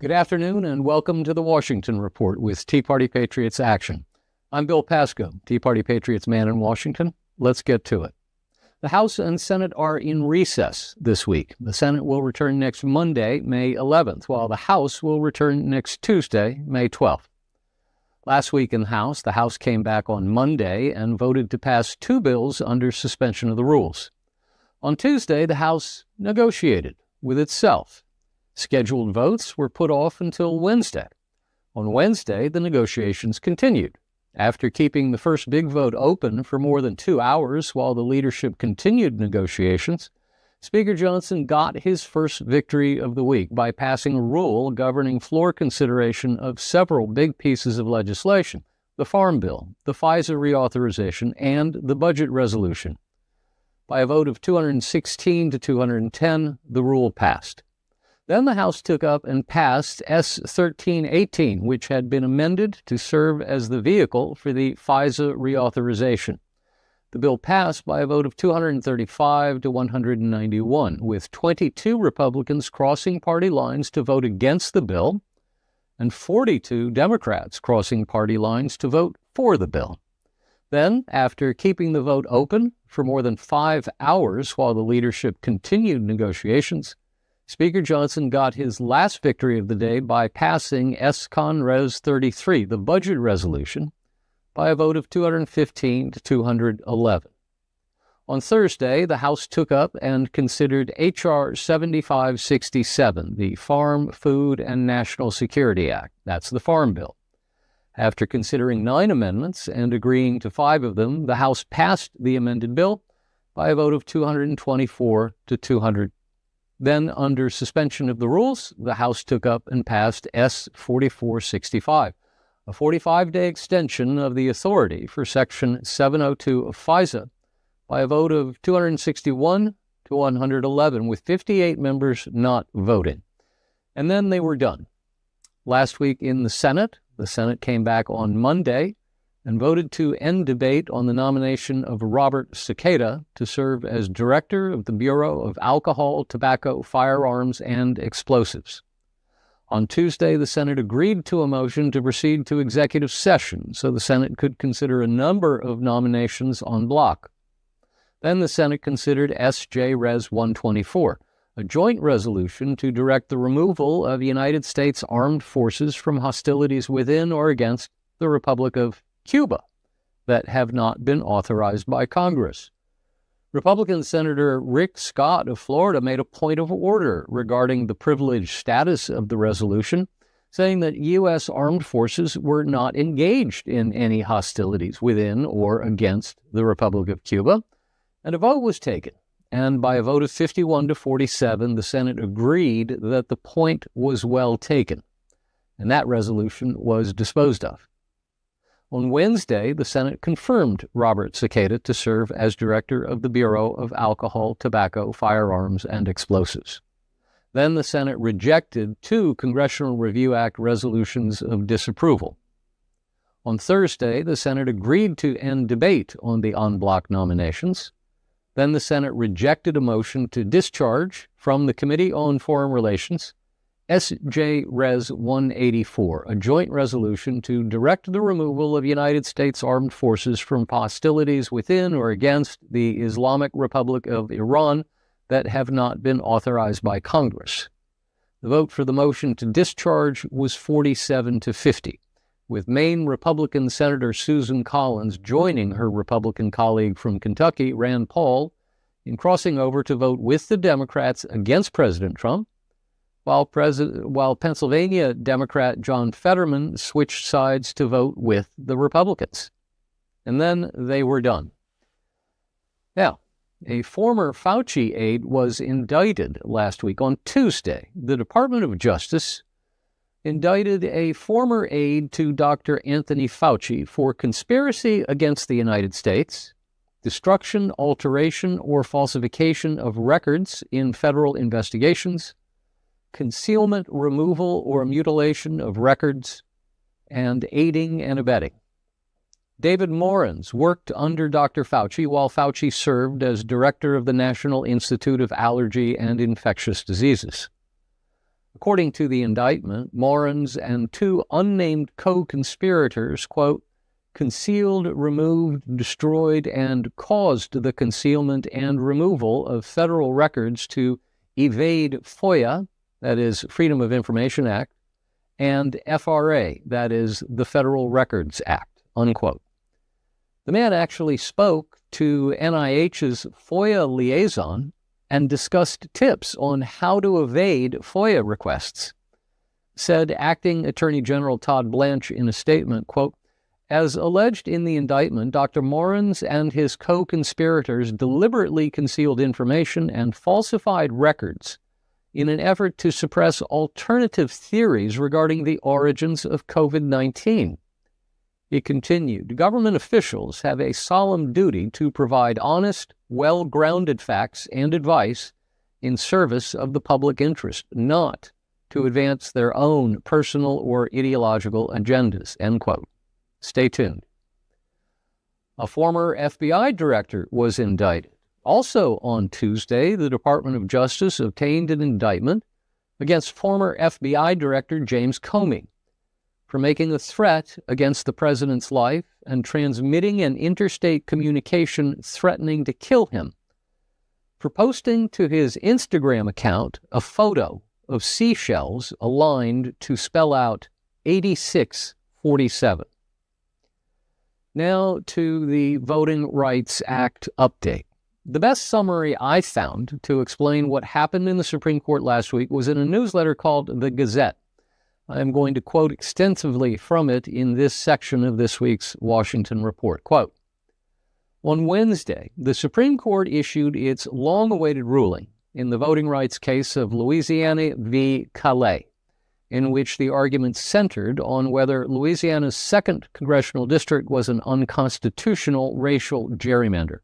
Good afternoon and welcome to the Washington Report with Tea Party Patriots Action. I'm Bill Pasco, Tea Party Patriots man in Washington. Let's get to it. The House and Senate are in recess this week. The Senate will return next Monday, May 11th, while the House will return next Tuesday, May 12th. Last week in the House came back on Monday and voted to pass two bills under suspension of the rules. On Tuesday, the House negotiated with itself. Scheduled votes were put off until Wednesday. On Wednesday, the negotiations continued. After keeping the first big vote open for more than 2 hours while the leadership continued negotiations, Speaker Johnson got his first victory of the week by passing a rule governing floor consideration of several big pieces of legislation: the Farm Bill, the FISA reauthorization, and the budget resolution. By a vote of 216 to 210, the rule passed. Then the House took up and passed S. 1318, which had been amended to serve as the vehicle for the FISA reauthorization. The bill passed by a vote of 235 to 191, with 22 Republicans crossing party lines to vote against the bill and 42 Democrats crossing party lines to vote for the bill. Then, after keeping the vote open for more than 5 hours while the leadership continued negotiations, Speaker Johnson got his last victory of the day by passing S. Con Res. 33, the budget resolution, by a vote of 215 to 211. On Thursday, the House took up and considered H.R. 7567, the Farm, Food, and National Security Act. That's the Farm Bill. After considering 9 amendments and agreeing to 5 of them, the House passed the amended bill by a vote of 224 to 200. Then, under suspension of the rules, the House took up and passed S. 4465, a 45-day extension of the authority for Section 702 of FISA, by a vote of 261 to 111, with 58 members not voting. And then they were done. Last week in the Senate came back on Monday and voted to end debate on the nomination of Robert Cicada to serve as director of the Bureau of Alcohol, Tobacco, Firearms, and Explosives. On Tuesday, the Senate agreed to a motion to proceed to executive session so the Senate could consider a number of nominations en bloc. Then the Senate considered S.J. Res. 124, a joint resolution to direct the removal of United States armed forces from hostilities within or against the Republic of Cuba that have not been authorized by Congress. Republican Senator Rick Scott of Florida made a point of order regarding the privileged status of the resolution, saying that U.S. armed forces were not engaged in any hostilities within or against the Republic of Cuba, and a vote was taken. And by a vote of 51 to 47, the Senate agreed that the point was well taken, and that resolution was disposed of. On Wednesday, the Senate confirmed Robert Cicada to serve as director of the Bureau of Alcohol, Tobacco, Firearms, and Explosives. Then the Senate rejected 2 Congressional Review Act resolutions of disapproval. On Thursday, the Senate agreed to end debate on the en bloc nominations. Then the Senate rejected a motion to discharge from the Committee on Foreign Relations S.J. Res. 184, a joint resolution to direct the removal of United States armed forces from hostilities within or against the Islamic Republic of Iran that have not been authorized by Congress. The vote for the motion to discharge was 47 to 50, with Maine Republican Senator Susan Collins joining her Republican colleague from Kentucky, Rand Paul, in crossing over to vote with the Democrats against President Trump, while Pennsylvania Democrat John Fetterman switched sides to vote with the Republicans. And then they were done. Now, a former Fauci aide was indicted last week on Tuesday. The Department of Justice indicted a former aide to Dr. Anthony Fauci for conspiracy against the United States, destruction, alteration, or falsification of records in federal investigations, concealment, removal, or mutilation of records, and aiding and abetting. David Morans worked under Dr. Fauci while Fauci served as director of the National Institute of Allergy and Infectious Diseases. According to the indictment, Morans and two unnamed co-conspirators, quote, concealed, removed, destroyed, and caused the concealment and removal of federal records to evade FOIA, that is Freedom of Information Act, and FRA, that is the Federal Records Act, unquote. The man actually spoke to NIH's FOIA liaison and discussed tips on how to evade FOIA requests. Said Acting Attorney General Todd Blanche in a statement, quote, as alleged in the indictment, Dr. Morans and his co-conspirators deliberately concealed information and falsified records in an effort to suppress alternative theories regarding the origins of COVID-19. He continued, government officials have a solemn duty to provide honest, well-grounded facts and advice in service of the public interest, not to advance their own personal or ideological agendas, end quote. Stay tuned. A former FBI director was indicted. Also on Tuesday, the Department of Justice obtained an indictment against former FBI Director James Comey for making a threat against the president's life and transmitting an interstate communication threatening to kill him, for posting to his Instagram account a photo of seashells aligned to spell out 8647. Now to the Voting Rights Act update. The best summary I found to explain what happened in the Supreme Court last week was in a newsletter called The Gazette. I'm going to quote extensively from it in this section of this week's Washington Report. Quote, on Wednesday, the Supreme Court issued its long-awaited ruling in the voting rights case of Louisiana v. Calais, in which the argument centered on whether Louisiana's 2nd Congressional District was an unconstitutional racial gerrymander.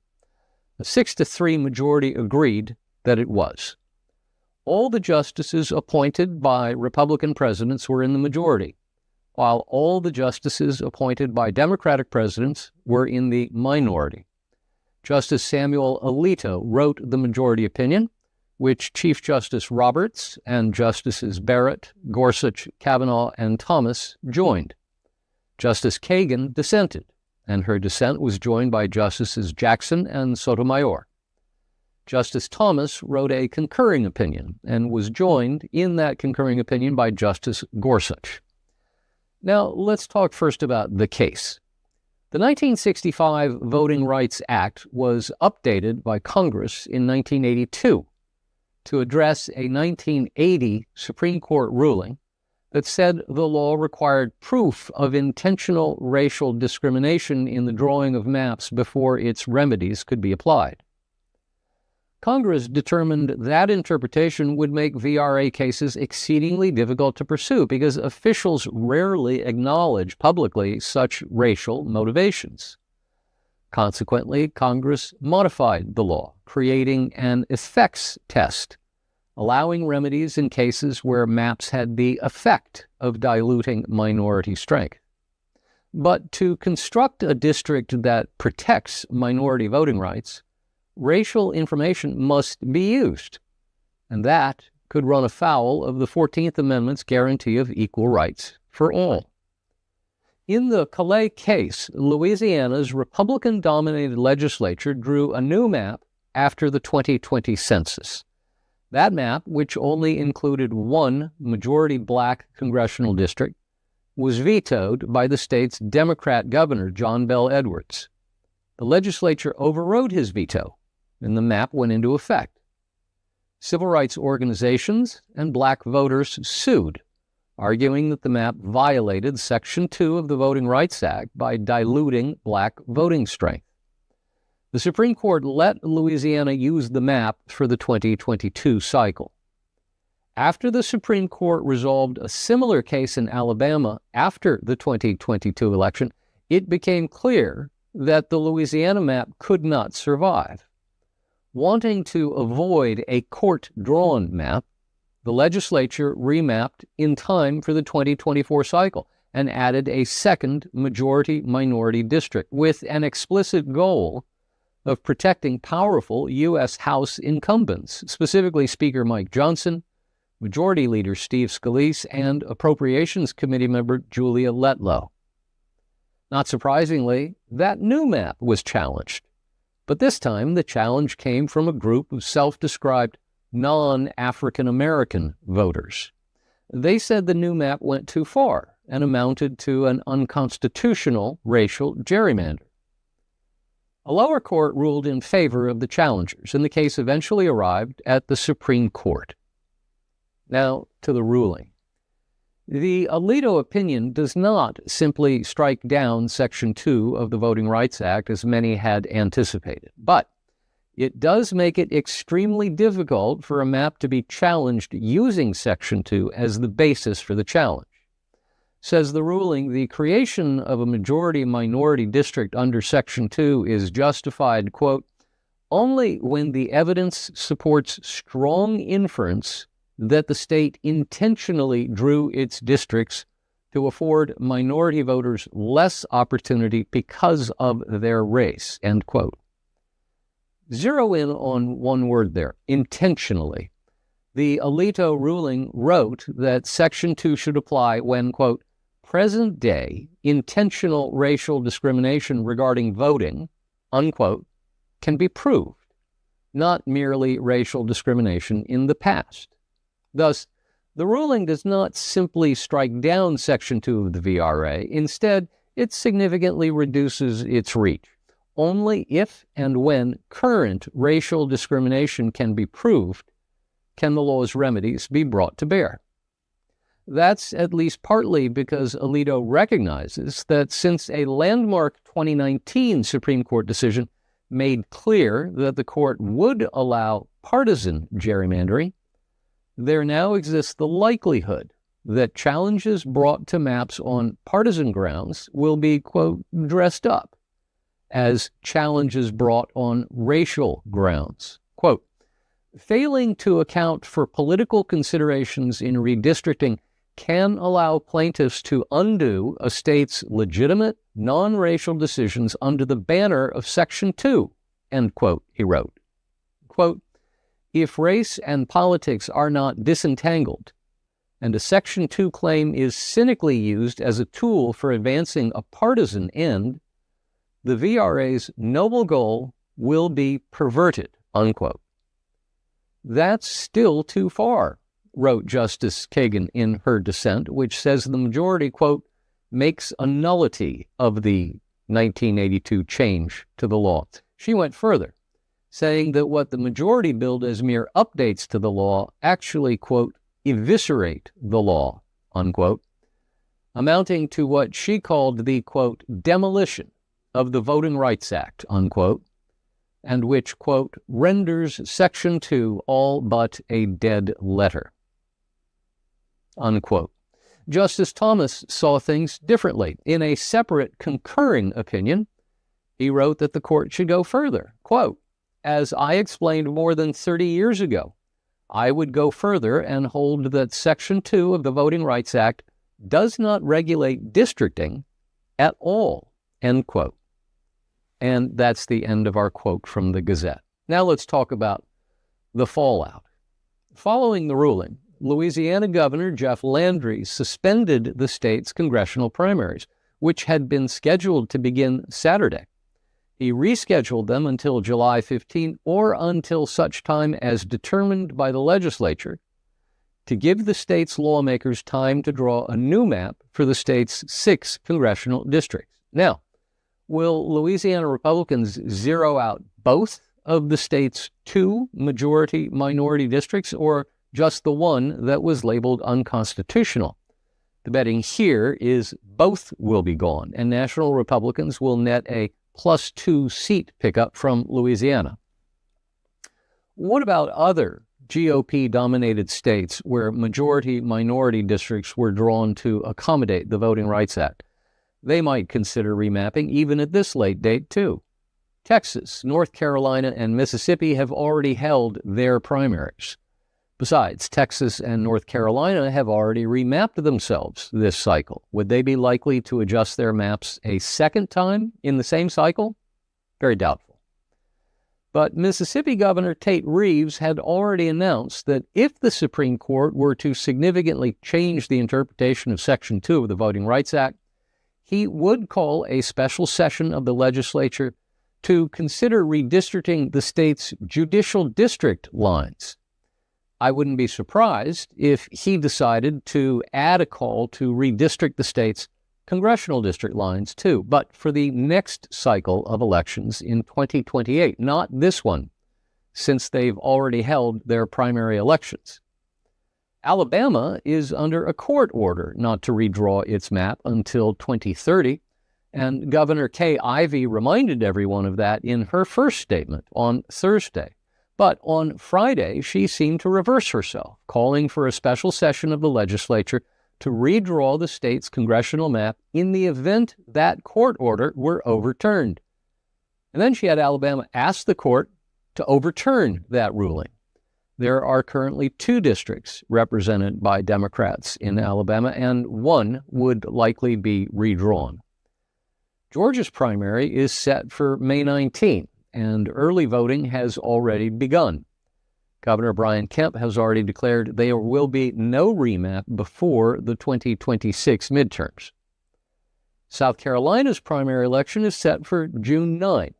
A 6-3 majority agreed that it was. All the justices appointed by Republican presidents were in the majority, while all the justices appointed by Democratic presidents were in the minority. Justice Samuel Alito wrote the majority opinion, which Chief Justice Roberts and Justices Barrett, Gorsuch, Kavanaugh, and Thomas joined. Justice Kagan dissented, and her dissent was joined by Justices Jackson and Sotomayor. Justice Thomas wrote a concurring opinion and was joined in that concurring opinion by Justice Gorsuch. Now, let's talk first about the case. The 1965 Voting Rights Act was updated by Congress in 1982 to address a 1980 Supreme Court ruling that said the law required proof of intentional racial discrimination in the drawing of maps before its remedies could be applied. Congress determined that interpretation would make VRA cases exceedingly difficult to pursue because officials rarely acknowledge publicly such racial motivations. Consequently, Congress modified the law, creating an effects test, allowing remedies in cases where maps had the effect of diluting minority strength. But to construct a district that protects minority voting rights, racial information must be used, and that could run afoul of the 14th Amendment's guarantee of equal rights for all. In the Calais case, Louisiana's Republican-dominated legislature drew a new map after the 2020 census. That map, which only included one majority black congressional district, was vetoed by the state's Democrat governor, John Bel Edwards. The legislature overrode his veto, and the map went into effect. Civil rights organizations and black voters sued, arguing that the map violated Section 2 of the Voting Rights Act by diluting black voting strength. The Supreme Court let Louisiana use the map for the 2022 cycle. After the Supreme Court resolved a similar case in Alabama after the 2022 election, it became clear that the Louisiana map could not survive. Wanting to avoid a court-drawn map, the legislature remapped in time for the 2024 cycle and added a second majority-minority district with an explicit goal of protecting powerful U.S. House incumbents, specifically Speaker Mike Johnson, Majority Leader Steve Scalise and Appropriations Committee member Julia Letlow. Not surprisingly, that new map was challenged. But this time, the challenge came from a group of self-described non-African American voters. They said the new map went too far and amounted to an unconstitutional racial gerrymander. A lower court ruled in favor of the challengers, and the case eventually arrived at the Supreme Court. Now, to the ruling. The Alito opinion does not simply strike down Section 2 of the Voting Rights Act, as many had anticipated, but it does make it extremely difficult for a map to be challenged using Section 2 as the basis for the challenge. Says the ruling, the creation of a majority-minority district under Section 2 is justified, quote, only when the evidence supports strong inference that the state intentionally drew its districts to afford minority voters less opportunity because of their race, end quote. Zero in on one word there, intentionally. The Alito ruling wrote that Section 2 should apply when, quote, present-day intentional racial discrimination regarding voting, unquote, can be proved, not merely racial discrimination in the past. Thus, the ruling does not simply strike down Section 2 of the VRA. Instead, it significantly reduces its reach. Only if and when current racial discrimination can be proved can the law's remedies be brought to bear. That's at least partly because Alito recognizes that since a landmark 2019 Supreme Court decision made clear that the court would allow partisan gerrymandering, there now exists the likelihood that challenges brought to maps on partisan grounds will be, quote, dressed up as challenges brought on racial grounds. Quote, failing to account for political considerations in redistricting can allow plaintiffs to undo a state's legitimate non-racial decisions under the banner of Section 2, end quote, he wrote. Quote, if race and politics are not disentangled, and a Section 2 claim is cynically used as a tool for advancing a partisan end, the VRA's noble goal will be perverted, unquote. That's still too far, wrote Justice Kagan in her dissent, which says the majority, quote, makes a nullity of the 1982 change to the law. She went further, saying that what the majority billed as mere updates to the law actually, quote, eviscerate the law, unquote, amounting to what she called the, quote, demolition of the Voting Rights Act, unquote, and which, quote, renders Section 2 all but a dead letter, unquote. Justice Thomas saw things differently. In a separate concurring opinion, he wrote that the court should go further. Quote, as I explained more than 30 years ago, I would go further and hold that Section 2 of the Voting Rights Act does not regulate districting at all, end quote. And that's the end of our quote from the Gazette. Now let's talk about the fallout. Following the ruling, Louisiana Governor Jeff Landry suspended the state's congressional primaries, which had been scheduled to begin Saturday. He rescheduled them until July 15 or until such time as determined by the legislature to give the state's lawmakers time to draw a new map for the state's 6 congressional districts. Now, will Louisiana Republicans zero out both of the state's 2 majority-minority districts or just the one that was labeled unconstitutional? The betting here is both will be gone, and national Republicans will net a +2 seat pickup from Louisiana. What about other GOP-dominated states where majority-minority districts were drawn to accommodate the Voting Rights Act? They might consider remapping even at this late date, too. Texas, North Carolina, and Mississippi have already held their primaries. Besides, Texas and North Carolina have already remapped themselves this cycle. Would they be likely to adjust their maps a second time in the same cycle? Very doubtful. But Mississippi Governor Tate Reeves had already announced that if the Supreme Court were to significantly change the interpretation of Section 2 of the Voting Rights Act, he would call a special session of the legislature to consider redistricting the state's judicial district lines. I wouldn't be surprised if he decided to add a call to redistrict the state's congressional district lines too, but for the next cycle of elections in 2028, not this one, since they've already held their primary elections. Alabama is under a court order not to redraw its map until 2030, and Governor Kay Ivey reminded everyone of that in her first statement on Thursday. But on Friday, she seemed to reverse herself, calling for a special session of the legislature to redraw the state's congressional map in the event that court order were overturned. And then she had Alabama ask the court to overturn that ruling. There are currently 2 districts represented by Democrats in Alabama, and one would likely be redrawn. Georgia's primary is set for May 19, and early voting has already begun. Governor Brian Kemp has already declared there will be no remap before the 2026 midterms. South Carolina's primary election is set for June 9.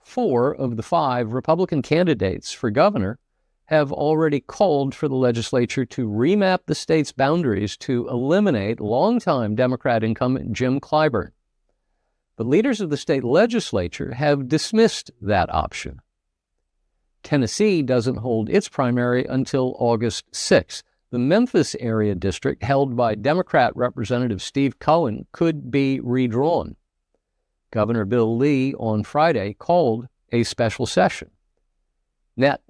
4 of the 5 Republican candidates for governor have already called for the legislature to remap the state's boundaries to eliminate longtime Democrat incumbent Jim Clyburn. But leaders of the state legislature have dismissed that option. Tennessee doesn't hold its primary until August 6. The Memphis area district, held by Democrat Representative Steve Cohen, could be redrawn. Governor Bill Lee on Friday called a special session. Net,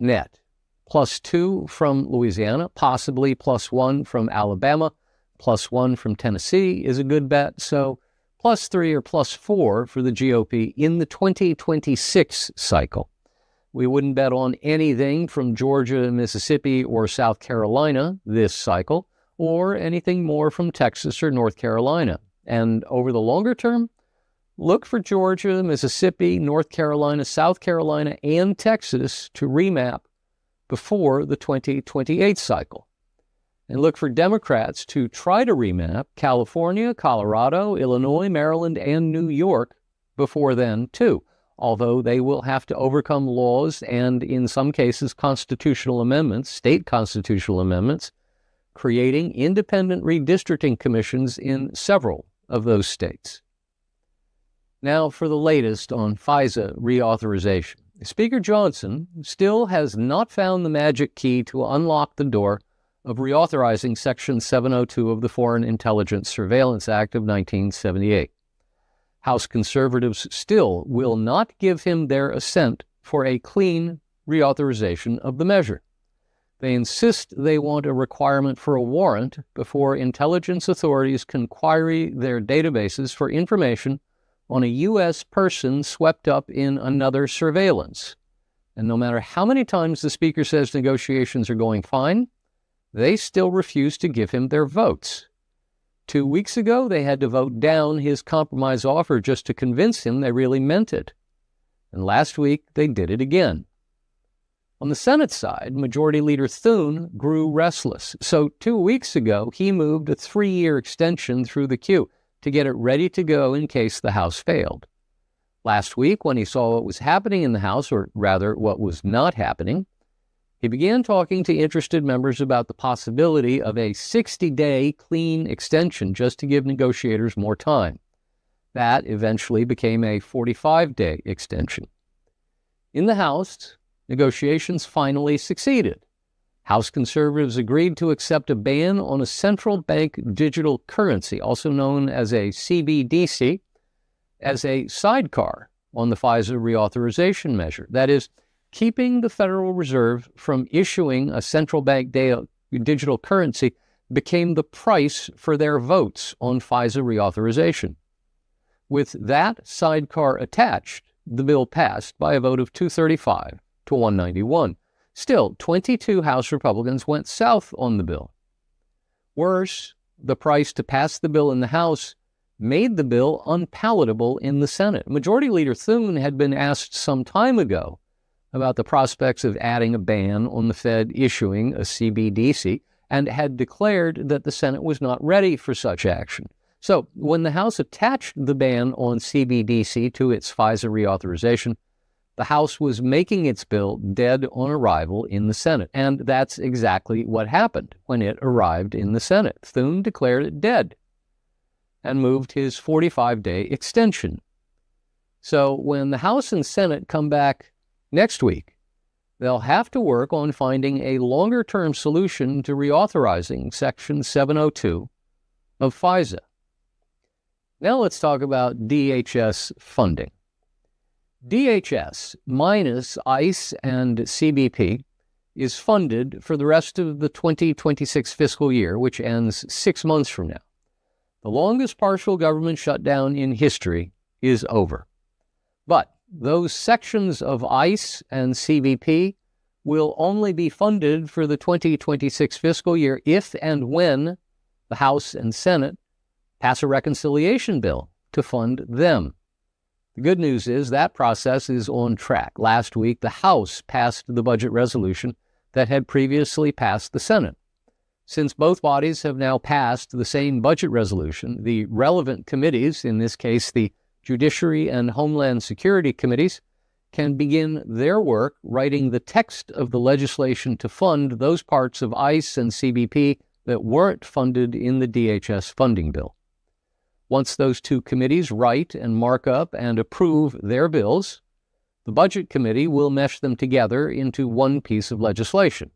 +2 from Louisiana, possibly +1 from Alabama, +1 from Tennessee is a good bet, so +3 or +4 for the GOP in the 2026 cycle. We wouldn't bet on anything from Georgia, Mississippi, or South Carolina this cycle, or anything more from Texas or North Carolina. And over the longer term, look for Georgia, Mississippi, North Carolina, South Carolina, and Texas to remap before the 2028 cycle. And look for Democrats to try to remap California, Colorado, Illinois, Maryland, and New York before then, too, although they will have to overcome laws and, in some cases, constitutional amendments, state constitutional amendments, creating independent redistricting commissions in several of those states. Now for the latest on FISA reauthorization. Speaker Johnson still has not found the magic key to unlock the door of reauthorizing Section 702 of the Foreign Intelligence Surveillance Act of 1978. House conservatives still will not give him their assent for a clean reauthorization of the measure. They insist they want a requirement for a warrant before intelligence authorities can query their databases for information on a U.S. person swept up in another surveillance. And no matter how many times the Speaker says negotiations are going fine, they still refuse to give him their votes. 2 weeks ago, they had to vote down his compromise offer just to convince him they really meant it. And last week, they did it again. On the Senate side, Majority Leader Thune grew restless. So 2 weeks ago, he moved a 3-year extension through the queue to get it ready to go in case the House failed. Last week, when he saw what was happening in the House, or rather what was not happening, he began talking to interested members about the possibility of a 60-day clean extension just to give negotiators more time. That eventually became a 45-day extension. In the House, negotiations finally succeeded. House conservatives agreed to accept a ban on a central bank digital currency, also known as a CBDC, as a sidecar on the FISA reauthorization measure. That is, keeping the Federal Reserve from issuing a central bank digital currency became the price for their votes on FISA reauthorization. With that sidecar attached, the bill passed by a vote of 235 to 191. Still, 22 House Republicans went south on the bill. Worse, the price to pass the bill in the House made the bill unpalatable in the Senate. Majority Leader Thune had been asked some time ago about the prospects of adding a ban on the Fed issuing a CBDC and had declared that the Senate was not ready for such action. So when the House attached the ban on CBDC to its FISA reauthorization, the House was making its bill dead on arrival in the Senate. And that's exactly what happened when it arrived in the Senate. Thune declared it dead and moved his 45-day extension. So when the House and Senate come back next week, they'll have to work on finding a longer-term solution to reauthorizing Section 702 of FISA. Now let's talk about DHS funding. DHS minus ICE and CBP is funded for the rest of the 2026 fiscal year, which ends 6 months from now. The longest partial government shutdown in history is over. But those sections of ICE and CBP will only be funded for the 2026 fiscal year if and when the House and Senate pass a reconciliation bill to fund them. The good news is that process is on track. Last week, the House passed the budget resolution that had previously passed the Senate. Since both bodies have now passed the same budget resolution, the relevant committees, in this case the Judiciary and Homeland Security committees, can begin their work writing the text of the legislation to fund those parts of ICE and CBP that weren't funded in the DHS funding bill. Once those two committees write and mark up and approve their bills, the Budget Committee will mesh them together into one piece of legislation.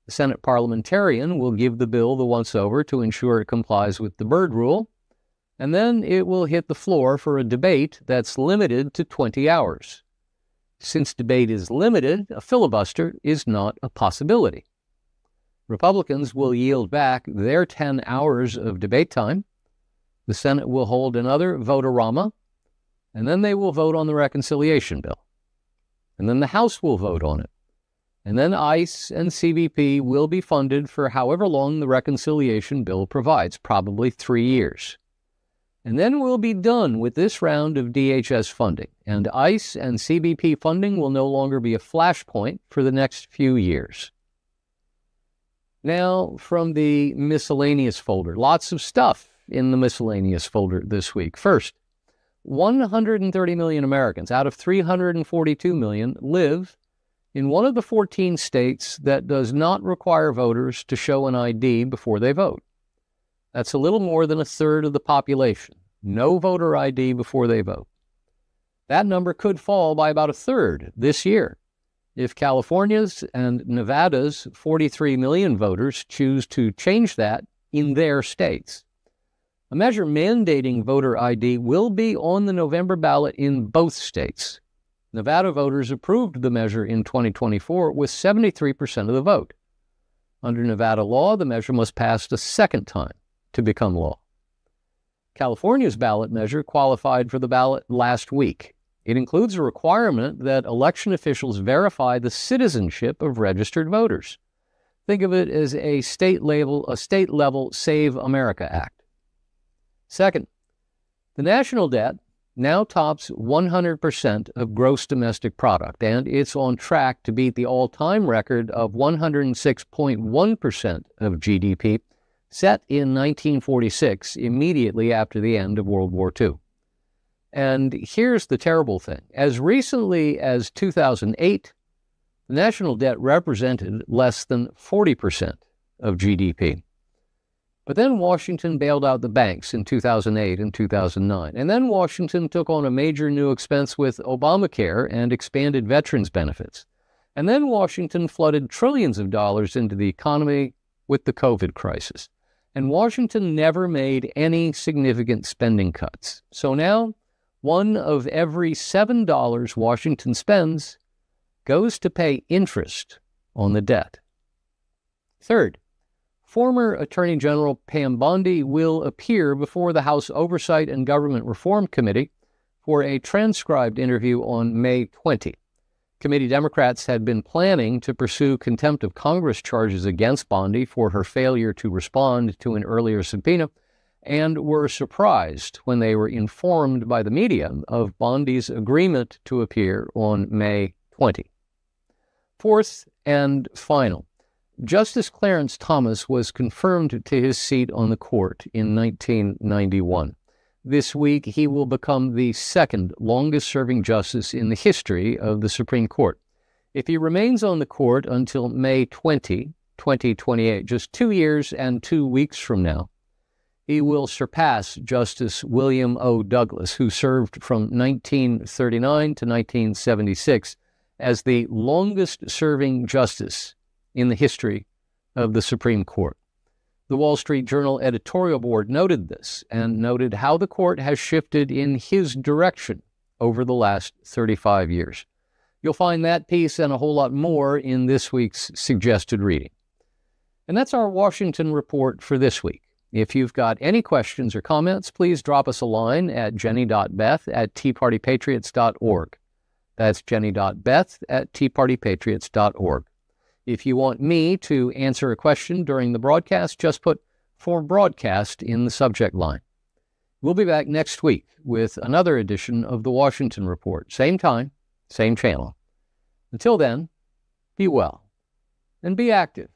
The Senate parliamentarian will give the bill the once-over to ensure it complies with the Byrd Rule, and then it will hit the floor for a debate that's limited to 20 hours. Since debate is limited, a filibuster is not a possibility. Republicans will yield back their 10 hours of debate time. The Senate will hold another vote-a-rama, and then they will vote on the reconciliation bill. And then the House will vote on it. And then ICE and CBP will be funded for however long the reconciliation bill provides, probably 3 years. And then we'll be done with this round of DHS funding, and ICE and CBP funding will no longer be a flashpoint for the next few years. Now, from the miscellaneous folder, lots of stuff in the miscellaneous folder this week. First, 130 million Americans out of 342 million live in one of the 14 states that does not require voters to show an ID before they vote. That's a little more than a third of the population. No voter ID before they vote. That number could fall by about a third this year if California's and Nevada's 43 million voters choose to change that in their states. A measure mandating voter ID will be on the November ballot in both states. Nevada voters approved the measure in 2024 with 73% of the vote. Under Nevada law, the measure must pass a second time to become law. California's ballot measure qualified for the ballot last week. It includes a requirement that election officials verify the citizenship of registered voters. Think of it as a state-level Save America Act. Second, the national debt now tops 100% of gross domestic product, and it's on track to beat the all-time record of 106.1% of GDP set in 1946, immediately after the end of World War II. And here's the terrible thing. As recently as 2008, the national debt represented less than 40% of GDP. But then Washington bailed out the banks in 2008 and 2009. And then Washington took on a major new expense with Obamacare and expanded veterans benefits. And then Washington flooded trillions of dollars into the economy with the COVID crisis. And Washington never made any significant spending cuts. So now, one of every $7 Washington spends goes to pay interest on the debt. Third, former Attorney General Pam Bondi will appear before the House Oversight and Government Reform Committee for a transcribed interview on May 20. Committee Democrats had been planning to pursue contempt of Congress charges against Bondi for her failure to respond to an earlier subpoena, and were surprised when they were informed by the media of Bondi's agreement to appear on May 20. Fourth and final, Justice Clarence Thomas was confirmed to his seat on the court in 1991. This week, he will become the second longest-serving justice in the history of the Supreme Court. If he remains on the court until May 20, 2028, just 2 years and 2 weeks from now, he will surpass Justice William O. Douglas, who served from 1939 to 1976 as the longest-serving justice in the history of the Supreme Court. The Wall Street Journal editorial board noted this and noted how the court has shifted in his direction over the last 35 years. You'll find that piece and a whole lot more in this week's suggested reading. And that's our Washington Report for this week. If you've got any questions or comments, please drop us a line at jenny.beth@teapartypatriots.org. That's jenny.beth@teapartypatriots.org. If you want me to answer a question during the broadcast, just put "for broadcast" in the subject line. We'll be back next week with another edition of the Washington Report. Same time, same channel. Until then, be well and be active.